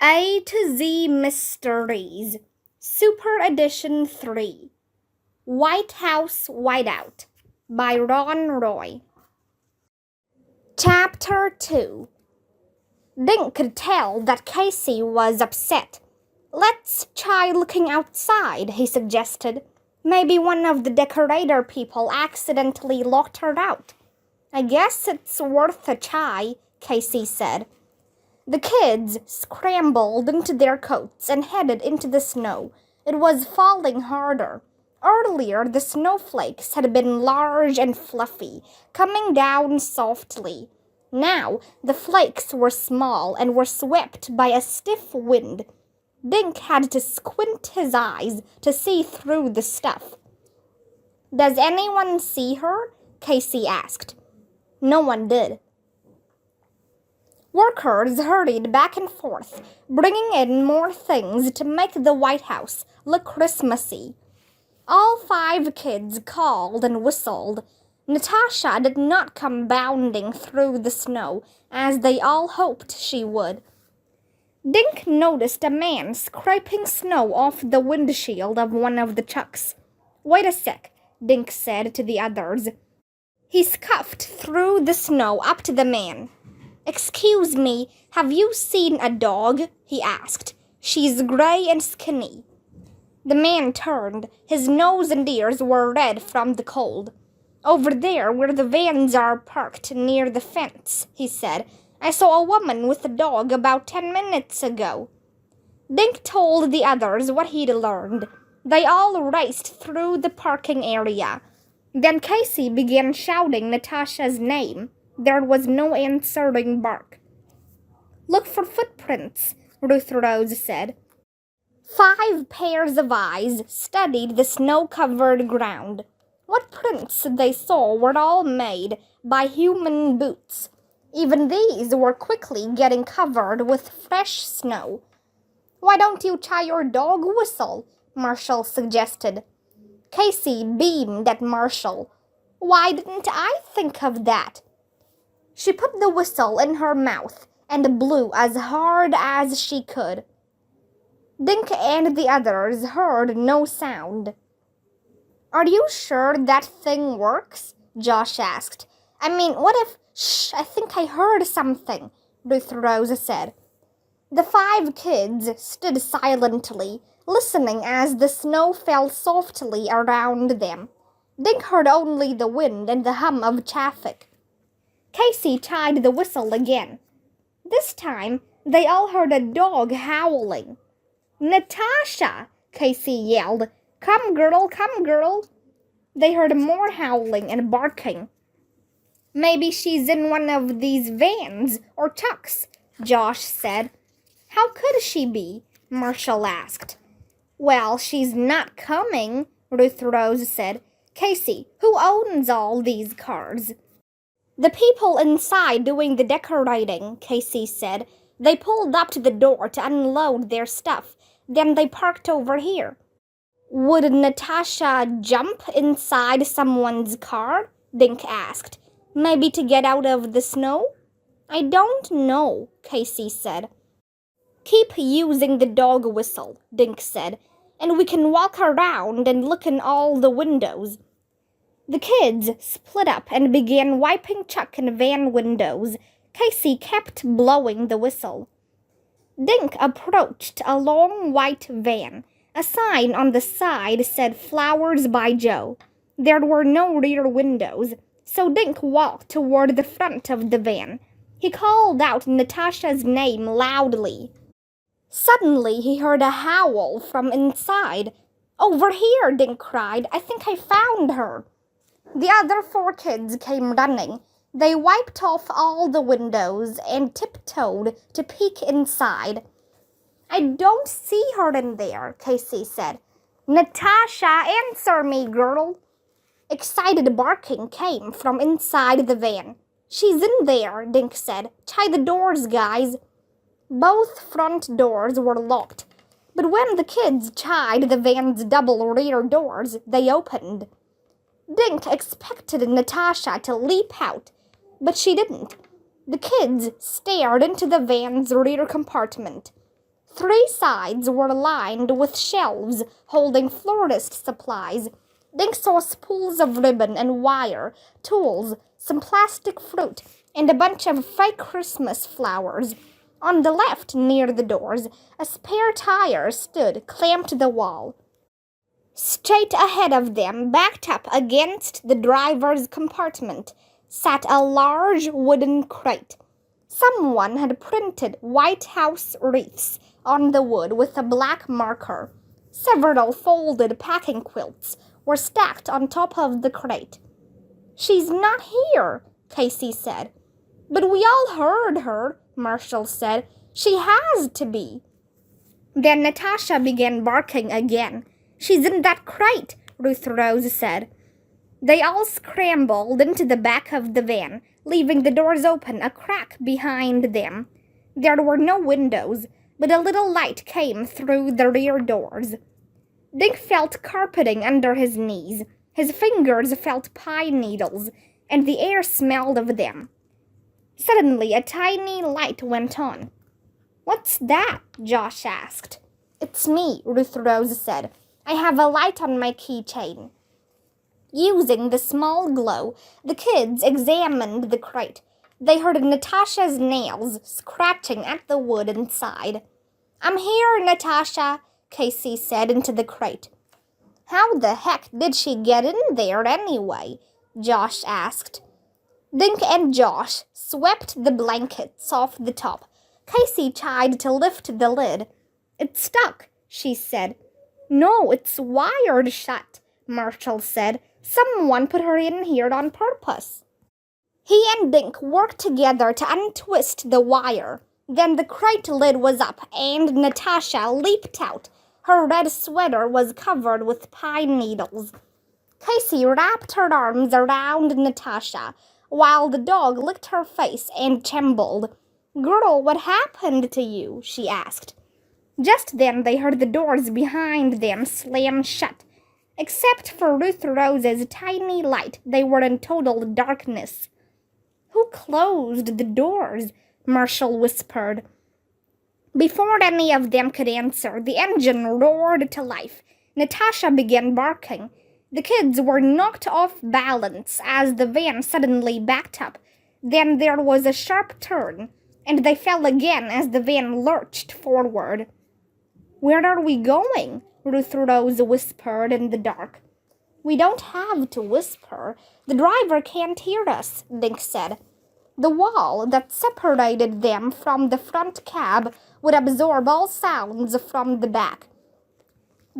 A to Z Mysteries, Super Edition 3, White House Whiteout by Ron Roy. Chapter 2. Dink could tell that Casey was upset. "Let's try looking outside," he suggested. "Maybe one of the decorator people accidentally locked her out." "I guess it's worth a try," Casey said. The kids scrambled into their coats and headed into the snow. It was falling harder. Earlier, the snowflakes had been large and fluffy, coming down softly. Now, the flakes were small and were swept by a stiff wind. Dink had to squint his eyes to see through the stuff. "Does anyone see her?" Casey asked. No one did. Workers hurried back and forth, bringing in more things to make the White House look Christmassy. All 5 kids called and whistled. Natasha did not come bounding through the snow, as they all hoped she would. Dink noticed a man scraping snow off the windshield of one of the trucks. "Wait a sec," Dink said to the others. He scuffed through the snow up to the man. "Excuse me, have you seen a dog?" he asked. "She's gray and skinny." The man turned. His nose and ears were red from the cold. "Over there where the vans are parked near the fence," he said. "I saw a woman with a dog about 10 minutes ago." Dink told the others what he'd learned. They all raced through the parking area. Then Casey began shouting Natasha's name. There was no answering bark. "Look for footprints," Ruth Rose said. 5 pairs of eyes studied the snow-covered ground. What prints they saw were all made by human boots. Even these were quickly getting covered with fresh snow. "Why don't you try your dog whistle?" Marshall suggested. Casey beamed at Marshall. "Why didn't I think of that?" She put the whistle in her mouth and blew as hard as she could. Dink and the others heard no sound. "Are you sure that thing works?" Josh asked. "I mean, what if—" "Shh, I think I heard something," Ruth Rose said. The 5 kids stood silently, listening as the snow fell softly around them. Dink heard only the wind and the hum of traffic. Casey tied the whistle again. This time, they all heard a dog howling. "Natasha!" Casey yelled. Come, girl, come, girl!" They heard more howling and barking. "Maybe she's in one of these vans or trucks," Josh said. "How could she be?" Marshall asked. "Well, she's not coming," Ruth Rose said. "Casey, who owns all these cars?" "The people inside doing the decorating," Casey said. "They pulled up to the door to unload their stuff. Then they parked over here." "Would Natasha jump inside someone's car?" Dink asked. "Maybe to get out of the snow?" "I don't know," Casey said. "Keep using the dog whistle," Dink said, "and we can walk around and look in all the windows." The kids split up and began wiping truck and van windows. Casey kept blowing the whistle. Dink approached a long white van. A sign on the side said "Flowers by Joe." There were no rear windows, so Dink walked toward the front of the van. He called out Natasha's name loudly. Suddenly, he heard a howl from inside. "Over here!" Dink cried. "I think I found her." The other 4 kids came running. They wiped off all the windows and tiptoed to peek inside. "I don't see her in there," Casey said. "Natasha, answer me, girl!" Excited barking came from inside the van. "She's in there," Dink said. "Tie the doors, guys." Both front doors were locked, but when the kids tied the van's double rear doors, they opened. Dink expected Natasha to leap out, but she didn't. The kids stared into the van's rear compartment. 3 sides were lined with shelves holding florist supplies. Dink saw spools of ribbon and wire, tools, some plastic fruit, and a bunch of fake Christmas flowers. On the left, near the doors, a spare tire stood, clamped to the wall. Straight ahead of them, backed up against the driver's compartment, sat a large wooden crate. Someone had printed White House wreaths on the wood with a black marker. Several folded packing quilts were stacked on top of the crate. "She's not here," Casey said. "But we all heard her," Marshall said. "She has to be." Then Natasha began barking again. "She's in that crate," Ruth Rose said. They all scrambled into the back of the van, leaving the doors open a crack behind them. There were no windows, but a little light came through the rear doors. Dink felt carpeting under his knees. His fingers felt pine needles, and the air smelled of them. Suddenly, a tiny light went on. "What's that?" Josh asked. "It's me," Ruth Rose said. "I have a light on my keychain." Using the small glow, the kids examined the crate. They heard Natasha's nails scratching at the wood inside. "I'm here, Natasha," Casey said into the crate. "How the heck did she get in there anyway?" Josh asked. Dink and Josh swept the blankets off the top. Casey tried to lift the lid. "It's stuck," she said. "No, it's wired shut," Marshall said. "Someone put her in here on purpose." He and Dink worked together to untwist the wire. Then the crate lid was up, and Natasha leaped out. Her red sweater was covered with pine needles. Casey wrapped her arms around Natasha, while the dog licked her face and trembled. "Girl, what happened to you?" she asked. Just then they heard the doors behind them slam shut. Except for Ruth Rose's tiny light, they were in total darkness. "Who closed the doors?" Marshall whispered. Before any of them could answer, the engine roared to life. Natasha began barking. The kids were knocked off balance as the van suddenly backed up. Then there was a sharp turn, and they fell again as the van lurched forward. "Where are we going?" Ruth Rose whispered in the dark. "We don't have to whisper. The driver can't hear us," Dink said. The wall that separated them from the front cab would absorb all sounds from the back.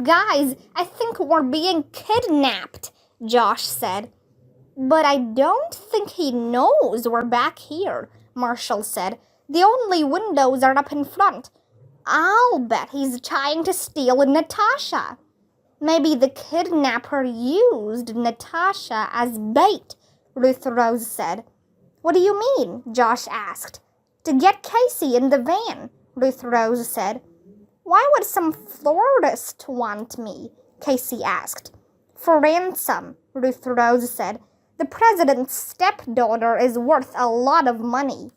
"Guys, I think we're being kidnapped," Josh said. "But I don't think he knows we're back here," Marshall said. "The only windows are up in front. I'll bet he's trying to steal Natasha." "Maybe the kidnapper used Natasha as bait," Ruth Rose said. "What do you mean?" Josh asked. "To get Casey in the van," Ruth Rose said. "Why would some florist want me?" Casey asked. "For ransom," Ruth Rose said. "The president's stepdaughter is worth a lot of money."